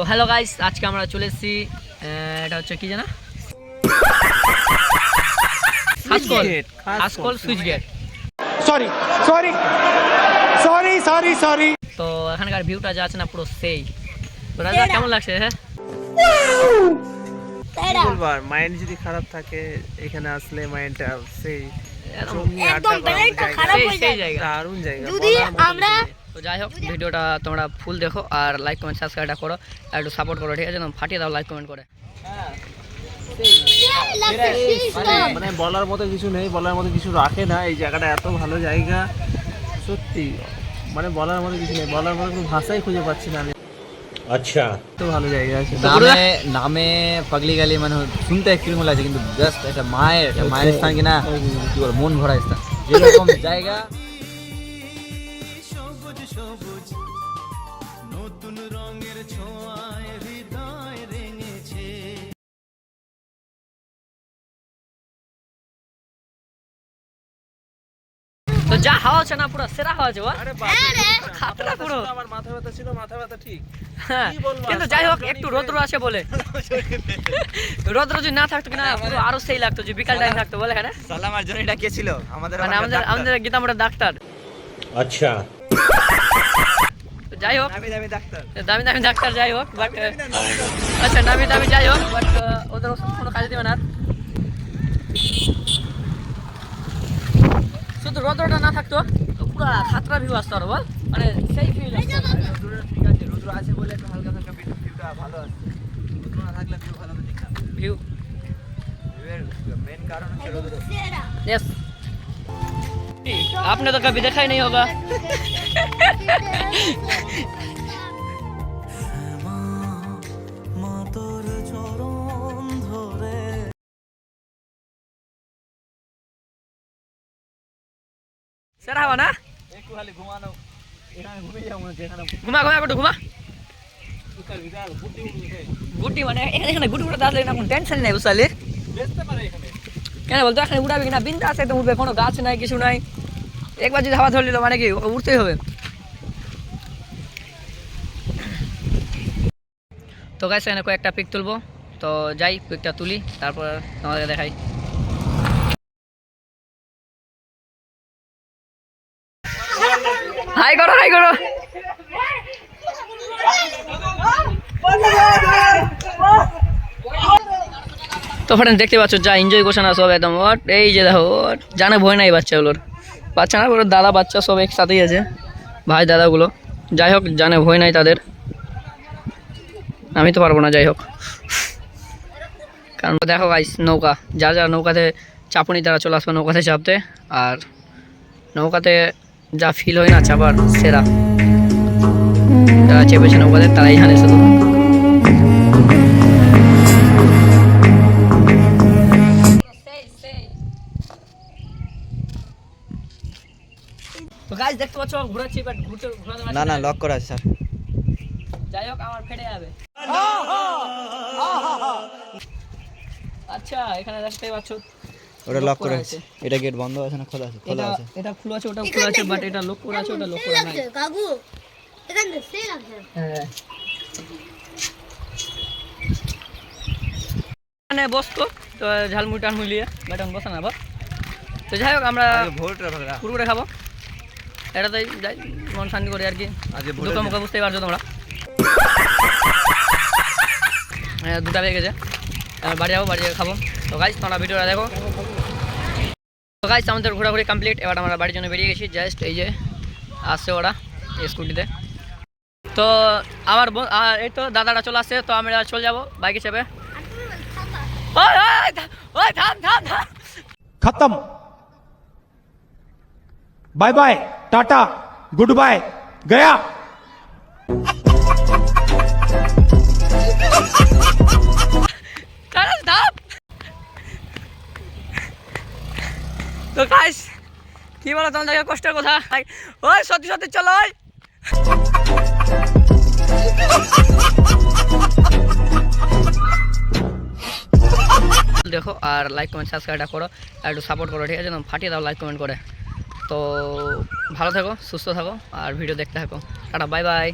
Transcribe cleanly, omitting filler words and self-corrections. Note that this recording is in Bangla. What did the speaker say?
তো হ্যালো গাইস, আজকে আমরা চলে এসেছি এটা হচ্ছে কি জানা হাসকল সুইচ গেট। সরি। তো এখানকার ভিউটা যা আছে না পুরো সেই। তো রাজা কেমন লাগছে? হ্যাঁ বলবার মাইন্ড যদি খারাপ থাকে এখানে আসলে মাইন্ডটা সেই একদম ব্রেনটা খারাপ হয়ে যায়। দারুণ জায়গা যদি আমরা তো যাই হোক, ভিডিওটা তোমরা ফুল দেখো আর লাইক কমেন্ট সাবস্ক্রাইবটা করো আর একটু সাপোর্ট করো, ঠিক আছে? ফাটিয়ে দাও লাইক কমেন্ট করে। মানে বলার মতো কিছু নেই, বলার মতো কিছু রাখে না। এই জায়গাটা এত ভালো জায়গা, সত্যি মানে বলার মতো কিছু নেই, বলার মতো কোনো ভাষাই খুঁজে পাচ্ছি না আমি। अच्छा এত ভালো জায়গা আছে। নামে পাগলি গালি মানে শুনতে কিরকম লাগছে, কিন্তু জাস্ট একটা মায়ের স্থান কিনা কি বল, মন ভরা স্থান, যেরকম জায়গা। তো যা হাওয়া আছে না পুরো সেরা হাওয়া আছে, আরে খাতরা পুরো। আমার মাথা ব্যথা ছিল, মাথা ব্যথা ঠিক। হ্যাঁ, কিন্তু যাই হোক একটু রোদ্র আছে বলে, রোদ্র যদি না থাকতো কিনা পুরো আরো সেই লাগতো, যে বিকাল টাইম থাকতো বলে। এখানে সালামার জন্য এটা কে ছিল? মানে আমাদের গীতা মোড়ের ডাক্তার। अच्छा যাই হোক দামি ডাক্তার, দামি ডাক্তার, যাই হোক বাট আচ্ছা দামি যাই হোক বাট ওদের ওষুধ কোনো কাজে দেবে না। শুধু রোদ্রটা না থাকতো তো পুরো খাতরা ভিউ আসতো আরো, বল মানে সেই ফিল আসতো। ঠিক আছে, রুদ্র আছে বলে একটু হালকা হালকা ভিউটা ভালো আছে। রুদ্র না থাকলে ভিউ ভালো হতো না। ভিউ ভিউয়ের মেন কারণ হচ্ছে রুদ্র। यस, आपने तो कभी देखा ही नहीं होगा। সেরা হওয়া না, একটু খালি ঘুমানো, এখানে ঘুমিয়ে যাবো না যেখানে ঘুমা একটু ঘুমা। গুটি মানে এখানে গুটি উড়ে আসলে না কোনো টেনশন নেই বুঝলি। বেচতে পারে এখানে। কেন বলতো এখানে উড়াবি কিনা বিন্দা আছে, একদম উঠবে, কোনো গাছ নাই কিছু নাই। একবার যদি হাওয়া ধরলি তো মানে কি উঠতেই হবে। তো গাইস এখানে কয়েকটা পিক তুলবো, তো যাই পিকটা তুলি তারপর তোমাদেরকে দেখাই। হাই করো তো ফ্রেন্ড দেখতে পাচ্ছ যা এনজয় করছে না সব একদম। এই যে দেখো জানে ভয় নাই বাচ্চাগুলোর, বাচ্চা না ওর দাদা বাচ্চা সব একসাথেই আছে, ভাই দাদাগুলো। যাই হোক জানে ভয় নাই তাদের, আমি তো পারবো না। যাই হোক কারণ দেখো গাইস নৌকা, যারা নৌকাতে চাপুনি তারা চলে আসবে নৌকাতে চাপতে, আর নৌকাতে যা ফিল হয় না চাপার সেরা। যারা চেপেছে নৌকাতে তারাই জানে শুধু। তো গাইস দেখতে পাচ্ছ ঘোরাচ্ছি, বাট ঘোরাতে না লক করা আছে স্যার। যাই হোক আমার ফেটে যাবে। আচ্ছা এখানে দেখতেই পাচ্ছ ওটা লক করা আছে, এটা গেট বন্ধ আছে না খোলা আছে? খোলা আছে। এটা খোলা আছে, ওটা খোলা আছে, বাট এটা লক করা আছে, ওটা লক করা নাই। কাকু এখানে সে লাগছে। হ্যাঁ মানে বসতো তো ঝালমুড়ি টালমুড়ি নিয়ে ম্যাডাম বসে না। তো যাই হোক আমরা পুরোটা খাবো, এটাতেই যাই মন শান্তি করি আর কি। দুটো মুখে বুঝতেই পারছো তোমরা। দুটা বেজে গেছে, বাড়ি যাবো, বাড়ি খাবো। তো গাইস তোমরা ভিডিওটা দেখো। তো গাইস আমাদের ঘোরাঘুরি কমপ্লিট, এবার আমরা বাড়ির জন্য বেরিয়ে গেছি। জাস্ট এই যে আসছে ওরা স্কুটিতে। তো আমার এই তো দাদাটা চলে আসছে, তো আমরা চলে যাবো বাইকে চেপে। থাম खत्म bye bye tata goodbye गया। তো গাইস কি বলো তোমাদের কষ্টের কথা? ওই সত্যি চলো। দেখো আর লাইক কমেন্ট সাবস্ক্রাইবটা করো আর একটু সাপোর্ট করো, ঠিক আছে? ফাটিয়ে দাও লাইক কমেন্ট করে। তো ভালো থাকো, সুস্থ থাকো আর ভিডিও দেখতে থাকো। Tata, bye bye.